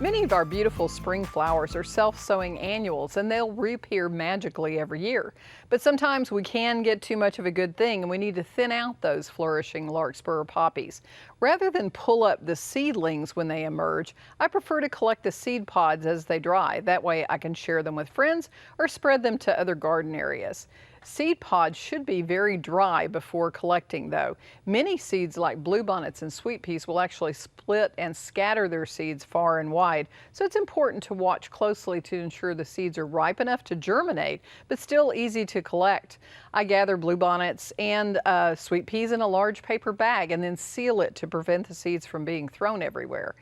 Many of our beautiful spring flowers are self-sowing annuals, and they'll reappear magically every year. But sometimes we can get too much of a good thing, and we need to thin out those flourishing larkspur or poppies. Rather than pull up the seedlings when they emerge, I prefer to collect the seed pods as they dry. That way I can share them with friends or spread them to other garden areas. Seed pods should be very dry before collecting, though. Many seeds like bluebonnets and sweet peas will actually split and scatter their seeds far and wide, so it's important to watch closely to ensure the seeds are ripe enough to germinate, but still easy to collect. I gather bluebonnets and sweet peas in a large paper bag and then seal it to prevent the seeds from being thrown everywhere.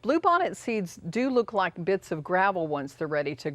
Bluebonnet seeds do look like bits of gravel once they're ready to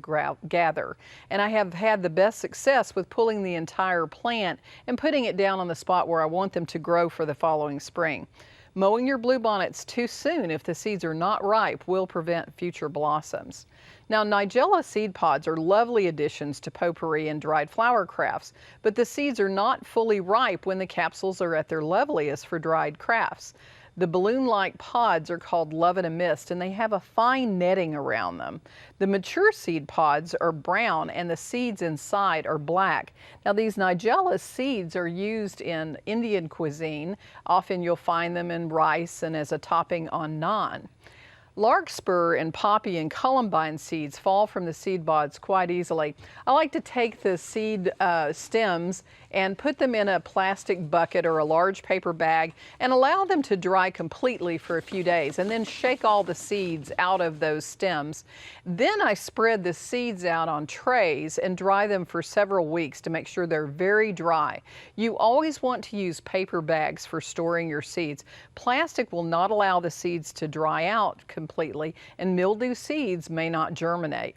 gather, and I have had the best success with pulling the entire plant and putting it down on the spot where I want them to grow for the following spring. Mowing your bluebonnets too soon if the seeds are not ripe will prevent future blossoms. Now, Nigella seed pods are lovely additions to potpourri and dried flower crafts, but the seeds are not fully ripe when the capsules are at their loveliest for dried crafts. The balloon-like pods are called Love in a Mist, and they have a fine netting around them. The mature seed pods are brown, and the seeds inside are black. Now, these Nigella seeds are used in Indian cuisine. Often you'll find them in rice and as a topping on naan. Larkspur and poppy and columbine seeds fall from the seed pods quite easily. I like to take the seed stems and put them in a plastic bucket or a large paper bag and allow them to dry completely for a few days, and then shake all the seeds out of those stems. Then I spread the seeds out on trays and dry them for several weeks to make sure they're very dry. You always want to use paper bags for storing your seeds. Plastic will not allow the seeds to dry out completely, and mildew seeds may not germinate.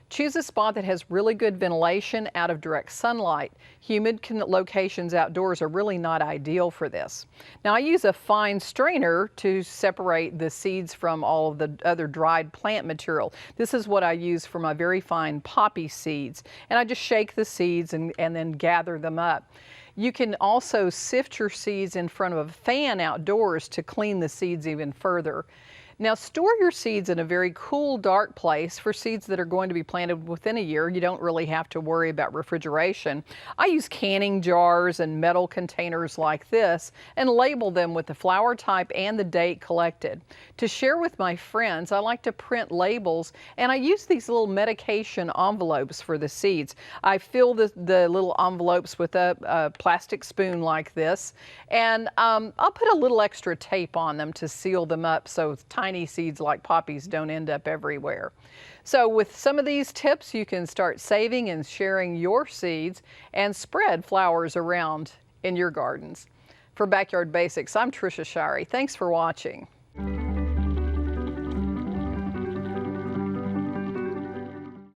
Choose a spot that has really good ventilation out of direct sunlight. Humid locations outdoors are really not ideal for this. Now, I use a fine strainer to separate the seeds from all of the other dried plant material. This is what I use for my very fine poppy seeds, and I just shake the seeds and then gather them up. You can also sift your seeds in front of a fan outdoors to clean the seeds even further. Now, store your seeds in a very cool, dark place. For seeds that are going to be planted within a year, you don't really have to worry about refrigeration. I use canning jars and metal containers like this and label them with the flower type and the date collected. To share with my friends, I like to print labels, and I use these little medication envelopes for the seeds. I fill the little envelopes with a plastic spoon like this, and I'll put a little extra tape on them to seal them up so tiny seeds like poppies don't end up everywhere. So with some of these tips, you can start saving and sharing your seeds and spread flowers around in your gardens. For Backyard Basics, I'm Trisha Shirey. Thanks for watching.